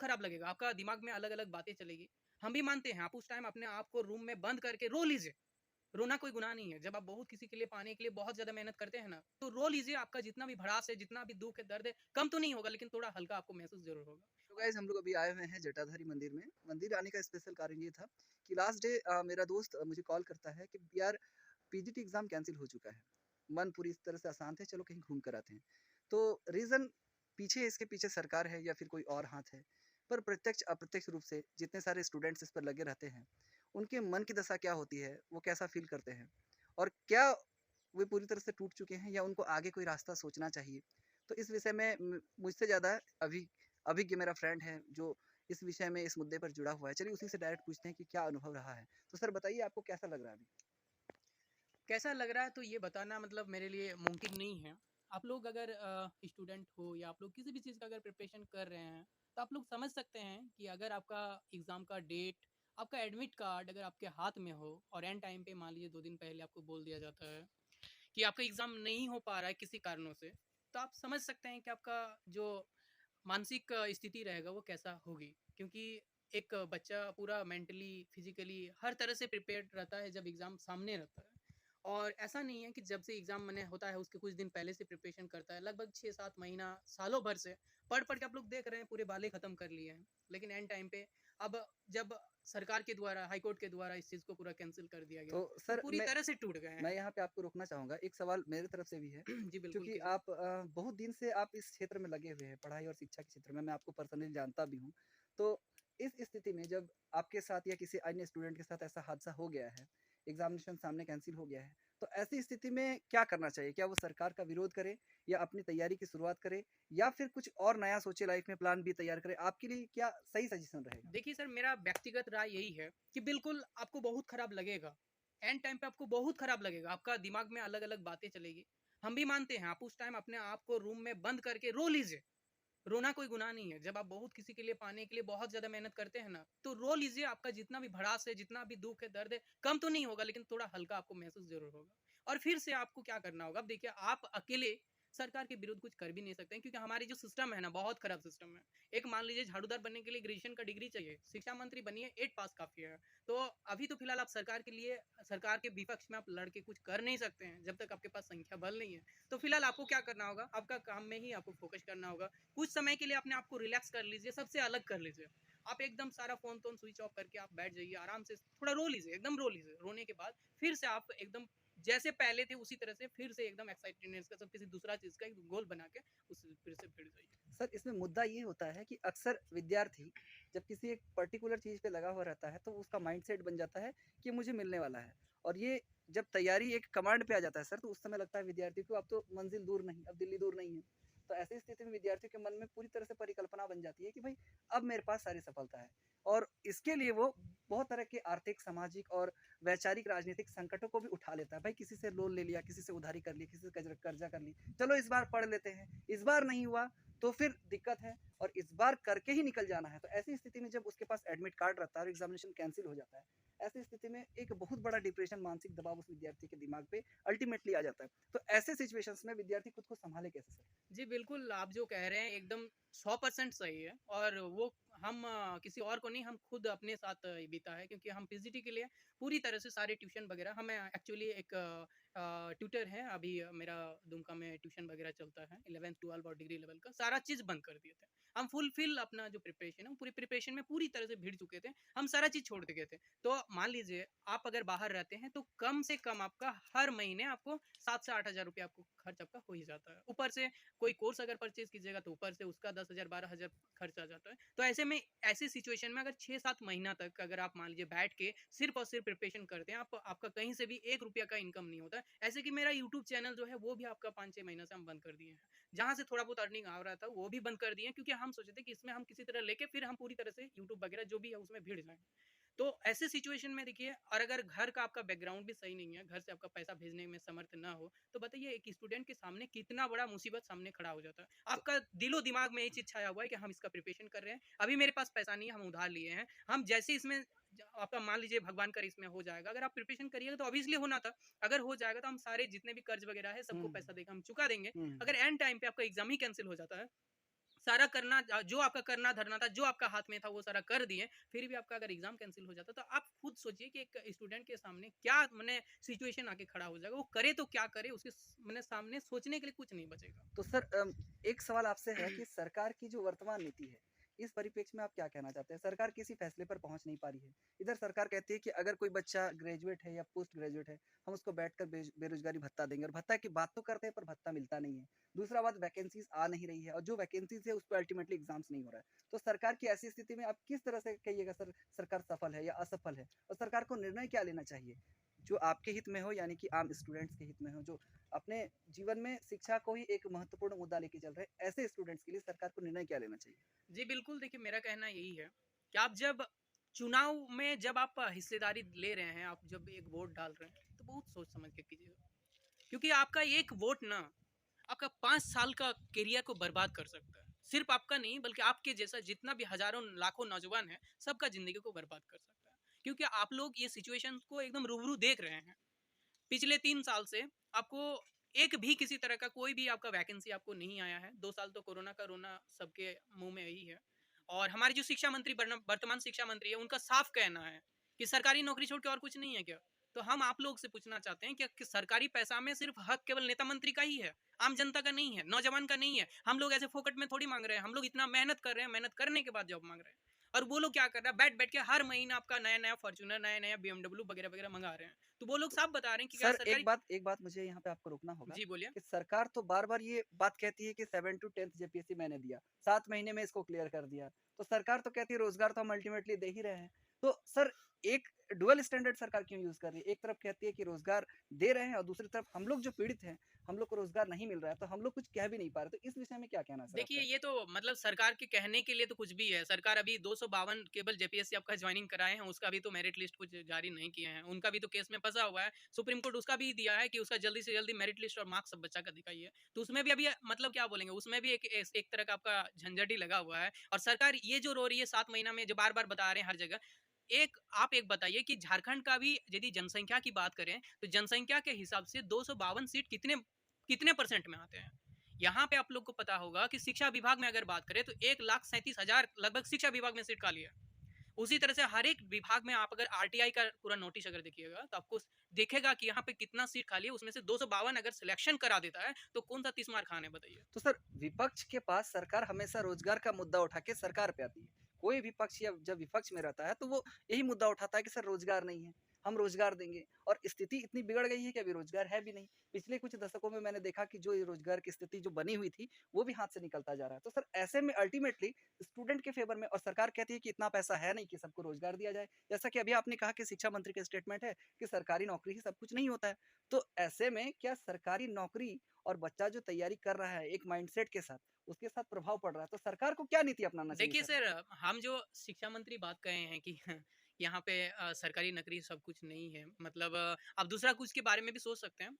खराब लगेगा, आपका दिमाग में अलग-अलग बातें चलेगी। हम भी मानते हैं, आप उस टाइम अपने आप को रूम में बंद करके रो लीजिए। रोना कोई गुनाह नहीं है। जब आप बहुत किसी के लिए पाने के लिए बहुत ज़्यादा मेहनत करते हैं ना, तो रो लीजिए। आपका जितना भी भड़ास है, जितना भी दुःख है, दर्द है, कम तो नहीं होगा लेकिन थोड़ा हल्का आपको महसूस ज़रूर होगा। तो गाइस हम लोग अभी आए हुए हैं जटाधारी मंदिर में। मंदिर आने का स्पेशल कारण ये था कि लास्ट डे मेरा दोस्त मुझे कॉल करता है कि यार पीजीटी एग्ज़ाम कैंसल हो चुका है। मन पूरी इस तरह से अशांत है, चलो कहीं घूम कर आते हैं। तो रीज़न पीछे इसके पीछे सरकार है या फिर कोई और हाथ है। पर प्रत्यक्ष अप्रत्यक्ष रूप से जितने सारे स्टूडेंट्स इस पर लगे रहते हैं, उनके मन की दशा क्या होती है, वो कैसा फ़ील करते हैं और क्या वे पूरी तरह से टूट चुके हैं या उनको आगे कोई रास्ता सोचना चाहिए। तो इस विषय में मुझसे ज़्यादा अभी अभिज्ञ मेरा फ्रेंड है जो इस विषय में इस मुद्दे पर जुड़ा हुआ है। चलिए उसी से डायरेक्ट पूछते हैं कि क्या अनुभव रहा है। तो सर बताइए आपको कैसा लग रहा है अभी? कैसा लग रहा है तो ये बताना मतलब मेरे लिए मुमकिन नहीं है। आप लोग अगर स्टूडेंट हो या आप लोग किसी भी चीज़ का अगर प्रिपरेशन कर रहे हैं, तो आप लोग समझ सकते हैं कि अगर आपका एग्ज़ाम का डेट, आपका एडमिट कार्ड अगर आपके हाथ में हो और एन टाइम पे मान लीजिए 2 दिन पहले आपको बोल दिया जाता है कि आपका एग्ज़ाम नहीं हो पा रहा है किसी कारणों से, तो आप समझ सकते हैं कि आपका जो मानसिक स्थिति रहेगा वो कैसा होगी। क्योंकि एक बच्चा पूरा मेंटली, फिज़िकली हर तरह से प्रिपेयर्ड रहता है जब एग्ज़ाम सामने रहता है। और ऐसा नहीं है कि जब से एग्ज़ाम मने होता है उसके कुछ दिन पहले से प्रिपरेशन करता है। लगभग 6-7 महीना, सालों भर से पढ़-पढ़ के आप लोग देख रहे हैं पूरे बाले ख़त्म कर लिए हैं। लेकिन एंड टाइम पे अब जब सरकार के द्वारा, हाई कोर्ट के द्वारा इस चीज़ को पूरा कैंसल कर दिया गया, तो तो सर पूरी तरह से टूट गए मैं हैं। यहाँ पे आपको रोकना चाहूँगा। एक सवाल मेरी तरफ से भी है, जी, बिल्कुल क्योंकि कीजिए। आप बहुत दिन से आप इस क्षेत्र में लगे हुए हैं, पढ़ाई और शिक्षा के क्षेत्र में, मैं आपको पर्सनली जानता भी हूँ। तो इस स्थिति में जब आपके साथ या किसी अन्य स्टूडेंट के साथ ऐसा हादसा हो गया है, एग्ज़ामिनेशन सामने कैंसल हो गया है, तो ऐसी स्थिति में क्या करना चाहिए? क्या वो सरकार का विरोध करे या अपनी तैयारी की शुरुआत करे या फिर कुछ और नया सोचे, लाइफ़ में प्लान बी तैयार करे? आपके लिए क्या सही सजेशन रहेगा? देखिए सर, मेरा व्यक्तिगत राय यही है कि बिल्कुल आपको बहुत खराब लगेगा। एंड टाइम पे आपको बहुत खराब लगेगा, आपका दिमाग में अलग-अलग बातें चलेगी। हम भी मानते हैं, आप उस टाइम अपने आप को रूम में बंद करके रो लीजिए। रोना कोई गुनाह नहीं है। जब आप बहुत किसी के लिए पाने के लिए बहुत ज़्यादा मेहनत करते हैं ना, तो रो लीजिए। आपका जितना भी भड़ास है, जितना भी दुःख है, दर्द है, कम तो नहीं होगा लेकिन थोड़ा हल्का आपको महसूस ज़रूर होगा। और फिर से आपको क्या करना होगा, अब देखिए आप अकेले सरकार के विरुद्ध कुछ कर भी नहीं सकते हैं क्योंकि हमारी जो सिस्टम है ना, बहुत खराब सिस्टम है। एक मान लीजिए झाड़ूदार बनने के लिए ग्रेजुएशन का डिग्री चाहिए, शिक्षा मंत्री बनिए 8 पास काफ़ी है। तो अभी तो फिलहाल आप सरकार के लिए, सरकार के विपक्ष में आप लड़ के कुछ कर नहीं सकते हैं, जब तक आपके पास संख्या बल नहीं है। तो फिलहाल आपको क्या करना होगा, आपका काम में ही आपको फोकस करना होगा। कुछ समय के लिए अपने आप को रिलैक्स कर लीजिए, सबसे अलग कर लीजिए। आप एकदम सारा फ़ोन-तोन स्विच ऑफ करके आप बैठ जाइए, आराम से थोड़ा रो लीजिए, एकदम रो लीजिए। रोने के बाद फिर से आप एकदम जैसे पहले थे उसी तरह से फिर से एकदम एक्साइटेडनेस के साथ किसी दूसरा चीज़ का एक गोल बना के उस फिर से भिड़ जाइए। सर इसमें मुद्दा ये होता है कि अक्सर विद्यार्थी जब किसी एक पर्टिकुलर चीज़ पे लगा हुआ रहता है तो उसका माइंडसेट बन जाता है कि मुझे मिलने वाला है। और ये जब तैयारी एक कमांड पे आ जाता है सर, तो उस समय लगता है विद्यार्थी को अब तो मंजिल दूर नहीं, अब दिल्ली दूर नहीं है। तो ऐसी स्थिति में विद्यार्थियों के मन में पूरी तरह से परिकल्पना बन जाती है कि भाई अब मेरे पास सारी सफलता है। और इसके लिए वो बहुत तरह के आर्थिक, सामाजिक और वैचारिक राजनीतिक संकटों को भी उठा लेता है। भाई किसी से लोन ले लिया, किसी से उधारी कर ली, किसी से कर्जा कर ली, चलो इस बार पढ़ लेते हैं, इस बार नहीं हुआ तो फिर दिक्कत है और इस बार करके ही निकल जाना है। तो ऐसी स्थिति में जब उसके पास एडमिट कार्ड रहता है और एग्जामिनेशन कैंसिल हो जाता है, ऐसी स्थिति में एक बहुत बड़ा डिप्रेशन, मानसिक दबाव उस विद्यार्थी के दिमाग पे अल्टीमेटली आ जाता है। तो ऐसे सिचुएशंस में विद्यार्थी खुद को संभाले कैसे सर? जी, बिल्कुल, आप जो कह रहे हैं एकदम 100% सही है और वो हम किसी और को नहीं, हम खुद अपने साथ बीता है क्योंकि हम पीजीटी के लिए पूरी तरह से सारे ट्यूशन वगैरह हमें एक्चुअली एक ट्यूटर है, अभी मेरा दुमका में ट्यूशन वगैरह चलता है, 11th, 12th और डिग्री लेवल का, सारा चीज़ बंद कर दिए थे। हम फुलफिल अपना जो प्रिपरेशन है, वो पूरी प्रिपरेशन में पूरी तरह से भिड़ चुके थे, हम सारा चीज़ छोड़ के गए थे। तो मान लीजिए, आप अगर बाहर रहते हैं, तो कम से कम आपका हर महीने आपको 7 से 8,000 रुपए आपको खर्च आपका हो ही जाता है। ऊपर से कोई कोर्स अगर परचेज़ कीजिएगा तो ऊपर से उसका 10,000 12,000 खर्च आ जाता है। तो ऐसे में ऐसी सिचुएशन में अगर 6-7 महीना तक अगर आप मान लीजिए बैठ के सिर्फ़ और सिर्फ़ प्रिपरेशन करते हैं, आप आपका कहीं से भी ₹1 का इनकम नहीं होता है। ऐसे कि मेरा यूट्यूब चैनल जो है वो भी आपका 5-6 महीना से हम बंद कर दिए हैं। जहाँ से थोड़ा बहुत अर्निंग आ रहा था वो भी बंद कर दिए हैं क्योंकि हम सोचे थे कि इसमें हम किसी तरह लेके फिर हम पूरी तरह से यूट्यूब वगैरह जो भी है उसमें भिड़ जाएँ। तो ऐसे सिचुएशन में देखिए, और अगर घर का आपका बैकग्राउंड भी सही नहीं है, घर से आपका पैसा भेजने में समर्थ ना हो, तो बताइए एक स्टूडेंट के सामने कितना बड़ा मुसीबत सामने खड़ा हो जाता है। तो आपका दिलो-दिमाग में ये चीज़ छाया हुआ है कि हम इसका प्रिपरेशन कर रहे हैं, अभी मेरे पास पैसा नहीं है, हम उधार लिए हैं। हम जैसे इसमें आपका मान लीजिए भगवान करे इसमें हो जाएगा, अगर आप प्रिपरेशन करिएगा तो ऑब्वियसली होना था। अगर हो जाएगा तो हम सारे जितने भी कर्ज वगैरह है सबको हुँ, पैसा देकर हम चुका देंगे। हुँ, अगर एंड टाइम पे आपका एग्ज़ाम ही कैंसल हो जाता है, सारा करना जो आपका करना धरना था, जो आपका हाथ में था वो सारा कर दिए, फिर भी आपका अगर एग्जाम कैंसिल हो जाता तो आप खुद सोचिए कि एक स्टूडेंट के सामने क्या मैंने सिचुएशन आके खड़ा हो जाएगा, वो करे तो क्या करे, उसके मैंने सामने सोचने के लिए कुछ नहीं बचेगा। तो सर एक सवाल आपसे है कि सरकार की जो वर्तमान नीति है, इस परिप्रेक्ष्य में आप क्या कहना चाहते हैं? सरकार किसी फैसले पर पहुंच नहीं पा रही है। इधर सरकार कहती है कि अगर कोई बच्चा ग्रेजुएट है या पोस्ट ग्रेजुएट है, हम उसको बैठकर बेरोजगारी भत्ता देंगे, और भत्ता की बात तो करते हैं पर भत्ता मिलता नहीं है। दूसरा बात, वैकेंसीज आ नहीं रही है, और जो वैकेंसीज है उस पर अल्टीमेटली एग्जाम्स नहीं हो रहा है। तो सरकार की ऐसी स्थिति में आप किस तरह से कहिएगा सर, सरकार सफल है या असफल है, और सरकार को निर्णय क्या लेना चाहिए जो आपके हित में हो, यानी कि आम स्टूडेंट्स के हित में हो, जो अपने जीवन में शिक्षा को ही एक महत्वपूर्ण मुद्दा लेके चल रहे हैं, ऐसे स्टूडेंट्स के लिए सरकार को निर्णय क्या लेना चाहिए? जी बिल्कुल, देखिए मेरा कहना यही है कि आप जब चुनाव में जब आप हिस्सेदारी ले रहे हैं, आप जब एक वोट डाल रहे हैं, तो बहुत सोच समझ के कीजिएगा, क्योंकि आपका एक वोट ना आपका 5 साल का करियर को बर्बाद कर सकता है। सिर्फ आपका नहीं, बल्कि आपके जैसा जितना भी हजारों लाखों नौजवान है, सबका जिंदगी को बर्बाद कर सकता है, क्योंकि आप लोग ये सिचुएशन को एकदम रूबरू देख रहे हैं। पिछले 3 साल से आपको एक भी किसी तरह का कोई भी आपका वैकेंसी आपको नहीं आया है। 2 साल तो कोरोना का रोना सबके मुंह में यही है। और हमारी जो शिक्षा मंत्री वर्तमान शिक्षा मंत्री है, उनका साफ कहना है कि सरकारी नौकरी छोड़ के और कुछ नहीं है क्या। तो हम आप लोग से पूछना चाहते हैं कि सरकारी पैसा में सिर्फ हक केवल नेता मंत्री का ही है, आम जनता का नहीं है, नौजवान का नहीं है। हम लोग ऐसे फोकट में थोड़ी मांग रहे हैं, हम लोग इतना मेहनत कर रहे हैं, मेहनत करने के बाद जॉब मांग रहे हैं। और वो लोग क्या कर रहे हैं, बैठ बैठ के हर महीना आपका नया नया फॉर्च्यूनर, नया नया BMW वगैरह वगैरह मंगा रहे हैं। तो वो लोग साफ बता रहे हैं कि क्या सर सरकारी। एक बात मुझे यहाँ पे आपको रोकना होगा जी बोलिए। कि सरकार तो बार बार ये बात कहती है कि 7 to 10th जेपीएससी मैंने दिया, 7 महीने में इसको क्लियर कर दिया। तो सरकार तो कहती है रोजगार तो हम अल्टीमेटली दे ही रहे हैं। तो सर एक डुअल स्टैंडर्ड सरकार क्यों यूज कर रही है? एक तरफ कहती है कि रोजगार दे रहे हैं, और दूसरी तरफ हम लोग जो पीड़ित हैं, हम लोग को रोजगार नहीं मिल रहा है, तो हम लोग कुछ कह भी नहीं पा रहे। तो इस विषय में क्या कहना है सर देखिए आपका? ये तो मतलब सरकार के कहने के लिए तो कुछ भी है। सरकार अभी 252 केवल जेपीएससी आपका ज्वाइनिंग कराए हैं, उसका भी तो मेरिट लिस्ट कुछ जारी नहीं किए हैं। उनका भी तो केस में फंसा हुआ है। सुप्रीम कोर्ट उसका भी दिया है कि उसका जल्दी से जल्दी मेरिट लिस्ट और मार्क्स सब बच्चा का दिखाइए। तो उसमें भी अभी मतलब क्या बोलेंगे, उसमें भी एक तरह का आपका झंझट ही लगा हुआ है। और सरकार ये जो रो रही है 7 महीना में, जो बार बार बता रहे हैं हर जगह, आप एक बताइए कि झारखंड का भी यदि जनसंख्या की बात करें, तो जनसंख्या के हिसाब से 252 सीट कितने कितने परसेंट में आते हैं। यहाँ पे आप लोग को पता होगा कि शिक्षा विभाग में अगर बात करें तो 1,37,000 लगभग शिक्षा विभाग में सीट खाली है। उसी तरह से हर एक विभाग में आप अगर आरटीआई का पूरा नोटिस अगर देखिएगा, तो आपको देखेगा कि यहाँ पे कितना सीट खाली है। उसमें से 252 अगर सिलेक्शन करा देता है, तो कौन सा 30 मार खान है बताइए। तो सर विपक्ष के पास सरकार हमेशा रोजगार का मुद्दा उठा के सरकार पे आती है। कोई भी पक्ष या जब विपक्ष में रहता है तो वो यही मुद्दा उठाता है कि सर रोजगार नहीं है, हम रोजगार देंगे। और स्थिति इतनी बिगड़ गई है कि अभी रोजगार है भी नहीं। पिछले कुछ दशकों में मैंने देखा कि जो ये रोजगार की स्थिति जो बनी हुई थी, वो भी हाथ से निकलता जा रहा है। तो सर ऐसे में अल्टीमेटली स्टूडेंट के फेवर में, और सरकार कहती है कि इतना पैसा है नहीं कि सबको रोजगार दिया जाए। जैसा कि अभी आपने कहा कि शिक्षा मंत्री का स्टेटमेंट है कि सरकारी नौकरी ही सब कुछ नहीं होता है। तो ऐसे में क्या सरकारी नौकरी और बच्चा जो तैयारी कर रहा है एक माइंडसेट के साथ, उसके साथ प्रभाव पड़ रहा है, तो सरकार को क्या नीति अपनाना चाहिए देखिए सर? सर, हम जो शिक्षा मंत्री बात कहे हैं कि यहाँ पे सरकारी नौकरी सब कुछ नहीं है, मतलब आप दूसरा कुछ के बारे में भी सोच सकते हैं।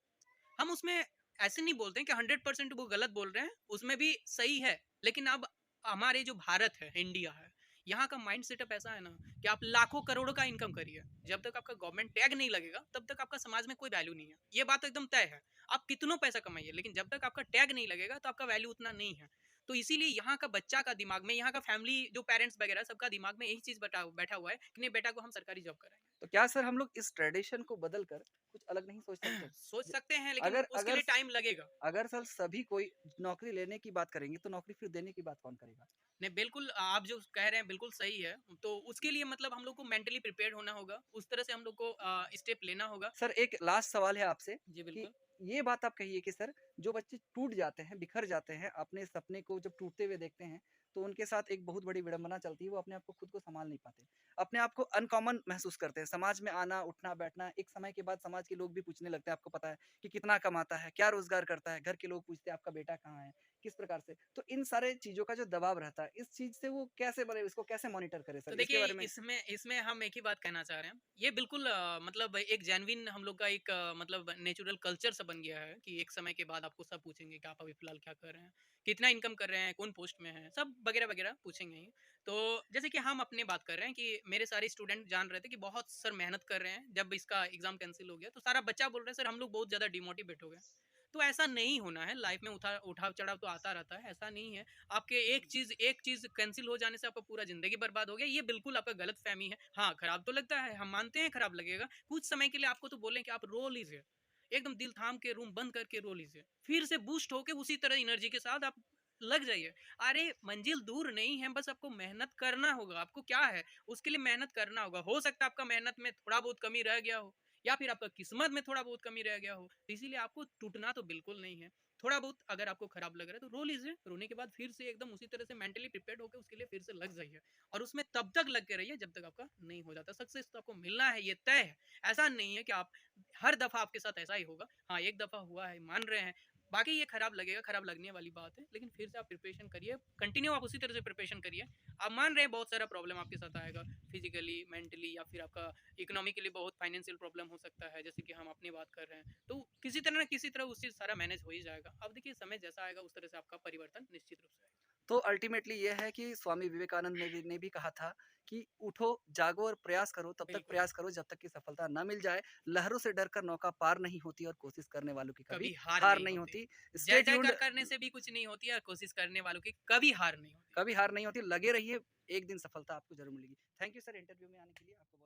हम उसमें ऐसे नहीं बोलते हैं कि 100% वो गलत बोल रहे हैं, उसमें भी सही है। लेकिन अब हमारे जो भारत है, इंडिया है, यहाँ का माइंड सेटअप ऐसा है ना कि आप लाखों करोड़ों का इनकम करिए, जब तक आपका गवर्नमेंट टैग नहीं लगेगा तब तक आपका समाज में कोई वैल्यू नहीं है। ये बात तो एकदम तय है। आप कितनों पैसा कमाइए, लेकिन जब तक आपका टैग नहीं लगेगा तो आपका वैल्यू उतना नहीं है। तो इसीलिए यहाँ का बच्चा का दिमाग में, यहाँ का फैमिली जो पेरेंट्स वगैरह सबका दिमाग में यही चीज बैठा हुआ है कि नहीं, बेटा को हम सरकारी जॉब कराएंगे। तो क्या सर हम लोग इस ट्रेडिशन को बदल कर कुछ अलग नहीं सोच सकते? सोच ज सकते हैं, लेकिन अगर उसके अगर लिए टाइम लगेगा। अगर सर सभी कोई नौकरी लेने की बात करेंगे, तो नौकरी फिर देने की बात कौन करेगा? नहीं बिल्कुल, आप जो कह रहे हैं बिल्कुल सही है। तो उसके लिए मतलब हम लोग को मेंटली प्रिपेयर्ड होना होगा, उस तरह से हम लोग को स्टेप लेना होगा। सर एक लास्ट सवाल है आपसे जी कि बिल्कुल। ये बात आप कहिए कि सर जो बच्चे टूट जाते हैं, बिखर जाते हैं, अपने सपने को जब टूटते हुए देखते हैं, तो उनके साथ एक बहुत बड़ी विडंबना चलती है, वो अपने आप को खुद को संभाल नहीं पाते। अपने आप को अनकॉमन महसूस करते हैं, समाज में आना, उठना, बैठना, एक समय के बाद समाज के लोग भी पूछने लगते हैं, आपको पता है कि कितना कमाता है, क्या रोजगार करता है, घर के लोग पूछते हैं आपका बेटा कहाँ है, किस प्रकार से। तो इन सारे चीजों का जो दबाव रहता है, इस चीज से वो कैसे बने, इसको कैसे मॉनिटर करे तो सर, इसके देखिए बारे में? इसमें इसमें हम एक ही बात कहना चाह रहे हैं। ये बिल्कुल मतलब एक जेन्युइन हम लोग का एक मतलब नेचुरल कल्चर सा बन गया है कि एक समय के बाद आपको सब पूछेंगे कि आप अभी फिलहाल क्या कर रहे हैं, कितना इनकम कर रहे हैं, कौन पोस्ट में है, सब वगैरह वगैरह पूछेंगे ही। तो जैसे कि हम अपने बात कर रहे हैं कि मेरे सारे स्टूडेंट जान रहे थे कि बहुत सर मेहनत कर रहे हैं, जब इसका एग्जाम कैंसिल हो गया तो सारा बच्चा बोल रहे हैं सर हम लोग बहुत ज़्यादा डिमोटिवेट हो गए। तो ऐसा नहीं होना है। लाइफ में उठाव चढ़ाव तो आता रहता है, ऐसा नहीं है। आपके एक चीज कैंसिल हो जाने से आपका पूरा जिंदगी बर्बाद हो गया, ये बिल्कुल आपका गलत फहमी है। हाँ, खराब तो लगता है, हम मानते हैं खराब लगेगा। कुछ समय के लिए आपको तो बोलें कि आप रो लीजिए, एकदम दिल थाम के रूम बंद करके रो लीजिए, फिर से बूस्ट होके उसी तरह एनर्जी के साथ आप लग जाइए। अरे मंजिल दूर नहीं है, बस आपको मेहनत करना होगा। आपको क्या है, उसके लिए मेहनत करना होगा। हो सकता है आपका मेहनत में थोड़ा बहुत कमी रह गया हो, या फिर आपका किस्मत में थोड़ा बहुत कमी रह गया हो, इसीलिए आपको टूटना तो बिल्कुल नहीं है। थोड़ा बहुत अगर आपको खराब लग रहा है तो रो लीजिए, रोने के बाद फिर से एकदम उसी तरह से मेंटली प्रिपेयर्ड होकर उसके लिए फिर से लग जाइए, और उसमें तब तक लग के रहिए जब तक आपका नहीं हो जाता। सक्सेस तो आपको मिलना है, ये तय है। ऐसा नहीं है कि आप हर दफा आपके साथ ऐसा ही होगा। हाँ, एक दफा हुआ है, मान रहे हैं, बाकी ये खराब लगेगा, खराब लगने वाली बात है, लेकिन फिर से आप प्रिपरेशन करिए, कंटिन्यू आप उसी तरह से प्रिपरेशन करिए। आप मान रहे हैं बहुत सारा प्रॉब्लम आपके साथ आएगा, फिजिकली, मेंटली, या फिर आपका इकोनॉमिकली बहुत फाइनेंशियल प्रॉब्लम हो सकता है, जैसे कि हम अपनी बात कर रहे हैं। तो किसी तरह ना किसी तरह उससे सारा मैनेज हो ही जाएगा। अब देखिए, समय जैसा आएगा उस तरह से आपका परिवर्तन निश्चित रूप से आएगा। तो अल्टीमेटली ये है कि स्वामी विवेकानंद ने भी कहा था कि उठो, जागो और प्रयास करो, तब तक बिल्कुल। प्रयास करो जब तक कि सफलता ना मिल जाए। लहरों से डरकर नौका पार नहीं होती और कोशिश करने वालों की कभी कभी हार हार नहीं नहीं होती। होती। स्टे जय ट्यून्ड, जयकार करने से भी कुछ नहीं होती है, और कोशिश करने वालों की कभी हार नहीं होती। कभी हार नहीं होती, लगे रहिए, एक दिन सफलता आपको ज़रूर मिलेगी। थैंक यू सर इंटरव्यू में आने के लिए। आपको